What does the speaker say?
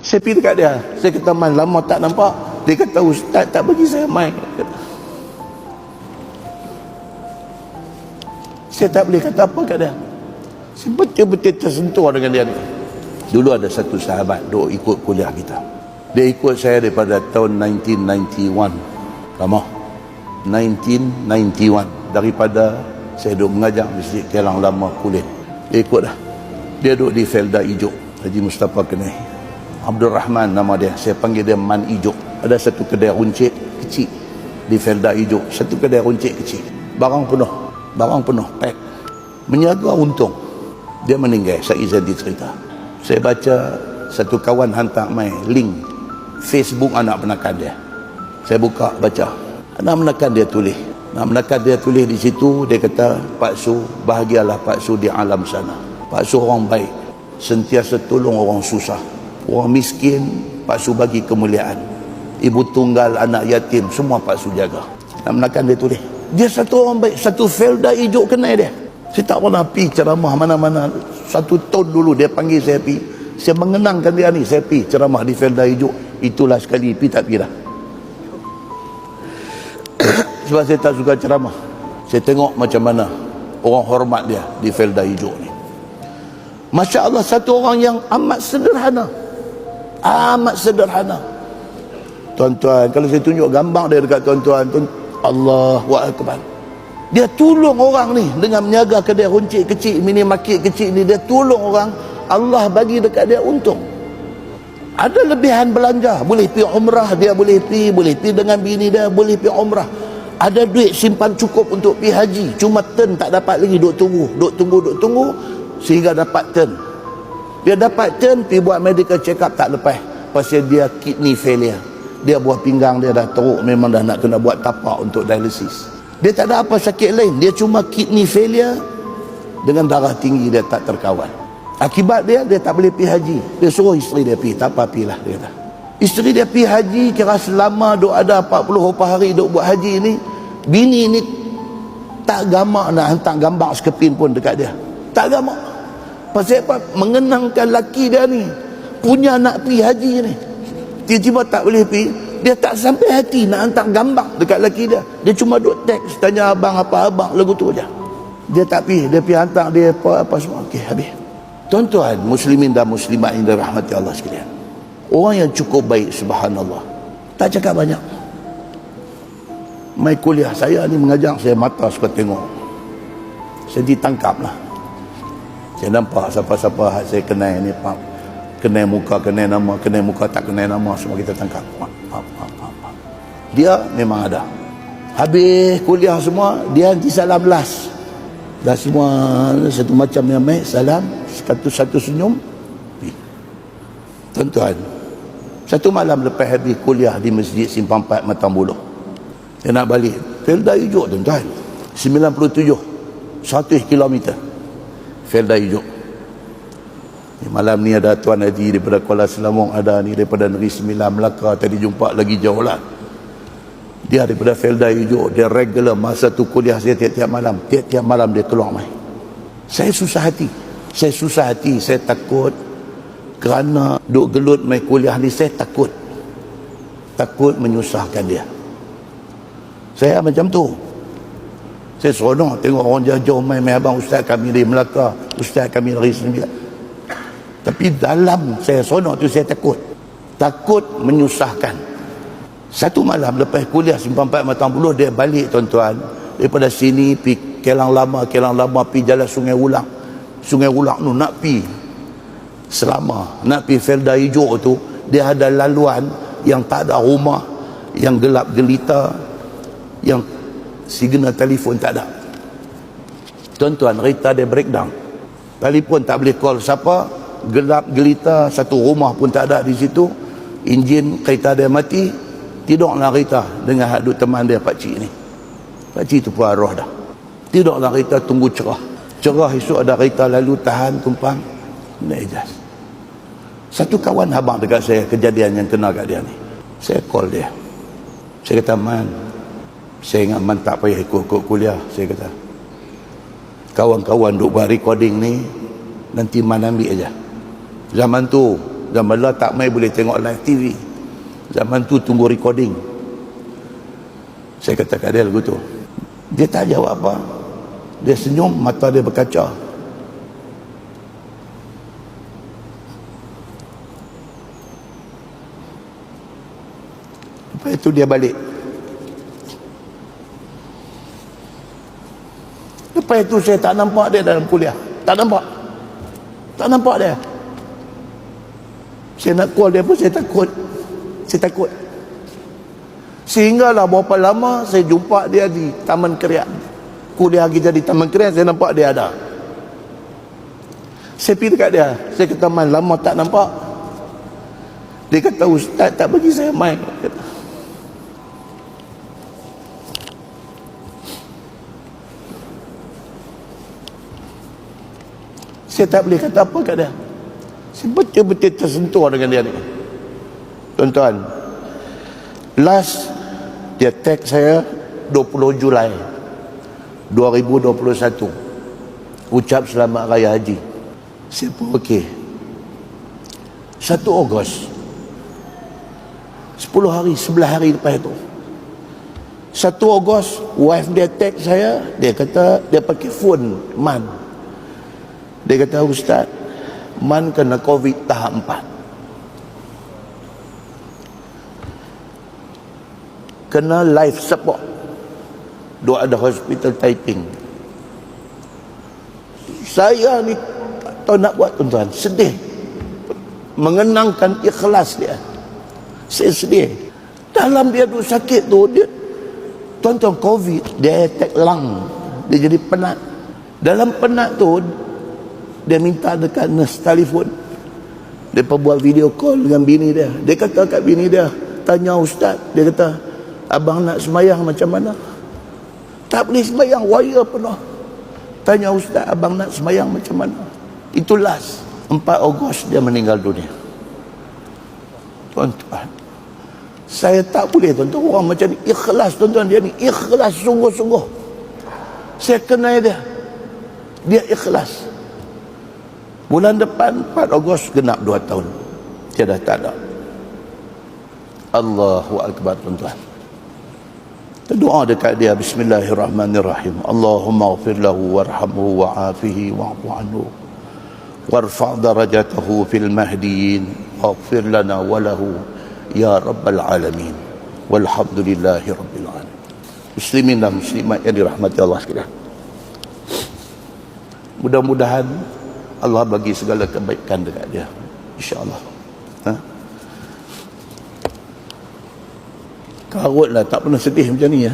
Saya pergi dekat dia, saya kata, Man, lama tak nampak. Dia kata, Ustaz tak bagi saya mic. Saya tak boleh kata apa kat dia. Saya betul-betul tersentuh dengan dia ni. Dulu ada satu sahabat duk ikut kuliah kita. Dia ikut saya daripada tahun 1991. Lama. 1991. Daripada saya duk mengajar Masjid Kelang Lama Kulit. Dia ikut dah. Dia duduk di Felda Ijuk, Haji Mustafa Kenai. Abdul Rahman nama dia. Saya panggil dia Man Ijuk. Ada satu kedai runcit kecil di Felda Ijuk. Satu kedai runcit kecil. Barang penuh, pack. Menjaga untung. Dia meninggal, Syed Izzadi cerita. Saya baca satu kawan hantar mai link Facebook anak penakan dia. Saya buka baca. Anak penakan dia tulis. Anak penakan dia tulis di situ, dia kata, Pak Su, bahagialah Pak Su di alam sana. Pak Su orang baik, sentiasa tolong orang susah. Orang miskin, Pak Su bagi kemuliaan. Ibu tunggal, anak yatim, semua Pak Su jaga. Anak penakan dia tulis. Dia satu orang baik, satu Felda Ijuk kenal dia. Saya tak pernah pergi ceramah mana-mana. Satu tahun dulu dia panggil saya pergi. Saya mengenangkan dia ni, saya pergi ceramah di Felda Ijuk. Itulah sekali, pergi tak pergi dah. Sebab saya tak suka ceramah. Saya tengok macam mana orang hormat dia di Felda Ijuk ni. Masya Allah, satu orang yang amat sederhana. Amat sederhana. Tuan-tuan, kalau saya tunjuk gambar dia dekat tuan-tuan, Allahu Akbar. Dia tolong orang ni dengan menjaga kedai runcit kecil, mini market kecil ni. Dia tolong orang, Allah bagi dekat dia untung. Ada lebihan belanja, boleh pergi umrah, dia boleh pergi dengan bini dia, boleh pergi umrah. Ada duit simpan cukup untuk pergi haji, cuma turn tak dapat lagi, duk tunggu sehingga dapat turn. Dia dapat turn, pergi buat medical check up tak lepas. Pasal dia kidney failure. Dia buah pinggang dia dah teruk, memang dah nak kena buat tapak untuk dialisis. Dia tak ada apa sakit lain, dia cuma kidney failure dengan darah tinggi dia tak terkawal. Akibat dia tak boleh pergi haji. Dia suruh isteri dia pergi, tak apa pergilah, dia kata. Isteri dia pergi haji, kira selama duk ada 40 hari duk buat haji ni, bini ni tak gamak nak hantar gambar sekepin pun dekat dia. Tak gamak. Pasal apa? Mengenangkan laki dia ni punya nak pergi haji ni. Tiba-tiba tak boleh pergi. Dia tak sampai hati nak hantar gambar dekat laki dia. Dia cuma duk teks, tanya abang apa abang, lagu tu je. Dia tak pergi, dia pergi hantar dia apa semua. Okey, habis. Tuan-tuan, muslimin dan muslimat yang dirahmati Allah sekalian. Orang yang cukup baik, subhanallah. Tak cakap banyak. Mai kuliah saya ni mengajar, saya mata suka tengok. Saya ditangkap lah. Saya nampak siapa-siapa saya kenal ni, kenal muka, kenal nama, kenal muka tak kenal nama, semua kita tangkap. Dia memang ada. Habis kuliah semua, dia nanti salam last. Dah semua satu macam yang baik, salam, satu senyum. Tuan-tuan, satu malam lepas habis kuliah di Masjid Simpang 4 Matang Buloh, dia nak balik Felda Ijuk, tuan-tuan. 97 100 km Felda Ijuk. Malam ni ada Tuan Haji daripada Kuala Selangor, ada ni daripada Negeri Sembilan Melaka, tadi jumpa lagi jauh lah. Dia daripada Felda Ijuk, dia regular masa tu kuliah saya tiap-tiap malam dia keluar mai. Saya susah hati, saya takut kerana duk gelut mai kuliah ni, saya takut menyusahkan dia. Saya macam tu. Saya seronok tengok orang jauh-jauh mai abang ustaz kami dari Melaka, ustaz kami dari Sembilan. Tapi dalam saya seronok tu saya takut menyusahkan. Satu malam lepas kuliah Simpang 4 Matang Buloh, dia balik tuan-tuan, daripada sini pergi Kelang Lama pergi jalan Sungai Ulang tu nak pergi Selama, nak pergi Felda Ijuk tu, dia ada laluan yang tak ada rumah, yang gelap gelita, yang signal telefon tak ada. Tuan-tuan, kereta dia breakdown, telefon tak boleh call siapa, gelap gelita, satu rumah pun tak ada di situ. Enjin kereta dia mati. Tidaklah kereta dengan hadut teman dia pakcik ni. Pakcik tu pun arwah dah. Tidaklah kereta, tunggu cerah esok ada kereta lalu, tahan tumpang, naik jas. Satu kawan abang dekat saya, kejadian yang kena kat dia ni. Saya call dia, saya kata, Man, saya ingat Man tak payah ikut kuliah. Saya kata, kawan-kawan duk buat recording ni, nanti Man ambil aja. Zaman tu Zaman lah tak main boleh tengok live TV. Zaman tu tunggu recording. Saya kata kat dia lagu tu. Dia tak jawab apa. Dia senyum, mata dia berkaca. Lepas itu dia balik. Lepas itu saya tak nampak dia dalam kuliah. Tak nampak. Tak nampak dia. Saya nak call dia pun saya takut. Saya takut. Sehinggalah berapa lama saya jumpa dia di Taman Krian. Kuliah kita di Taman Krian, saya nampak dia ada. Saya pergi dekat dia. Saya kata, "Man, lama tak nampak." Dia kata, "Ustaz tak bagi saya main." Saya tak boleh kata apa kat dia. Saya betul-betul tersentuh dengan dia ni. Tuan-tuan, last dia tag saya 20 Julai 2021, ucap selamat raya haji. Saya pun okey. 1 Ogos, 10 hari, 11 hari lepas itu, 1 Ogos, wife dia tag saya. Dia kata dia pakai phone Man. Dia kata, "Ustaz, Man kena COVID tahap 4. Kena life support. Dia ada hospital typing." Saya ni tak tahu nak buat, tuan-tuan. Sedih. Mengenangkan ikhlas dia. Saya sedih. Dalam dia tu sakit tu, dia, tuan-tuan, COVID, dia attack lung. Dia jadi penat. Dalam penat tu, dia minta dekat nurse telefon. Dia buat video call dengan bini dia. Dia kata kat bini dia, tanya Ustaz. Dia kata, "Abang nak semayang macam mana?" "Tak boleh semayang, wire penuh." Tanya Ustaz, "Abang nak semayang macam mana?" Itu last 4 Ogos dia meninggal dunia. Tuan-tuan, saya tak boleh, tuan-tuan. Orang macam ni ikhlas, tuan-tuan. Dia ni ikhlas sungguh-sungguh. Saya kenal dia. Dia ikhlas. Bulan depan 4 Ogos genap 2 tahun. Dia dah tak ada. Allahu Akbar, tuan-tuan. Kita doa dekat dia. Bismillahirrahmanirrahim. Allahumma ghafir lahu warhamhu wa'afihi wa'fu anhu warfa' darajatahu fil mahdiyin waghfir lana walahu ya rabbal alamin walhamdulillahi rabbil alamin. Muslimin dan muslimat yang dirahmati Allah sekalian, mudah-mudahan Allah bagi segala kebaikan dekat dia, insya-Allah. Karutlah tak pernah sedih macam ni ya.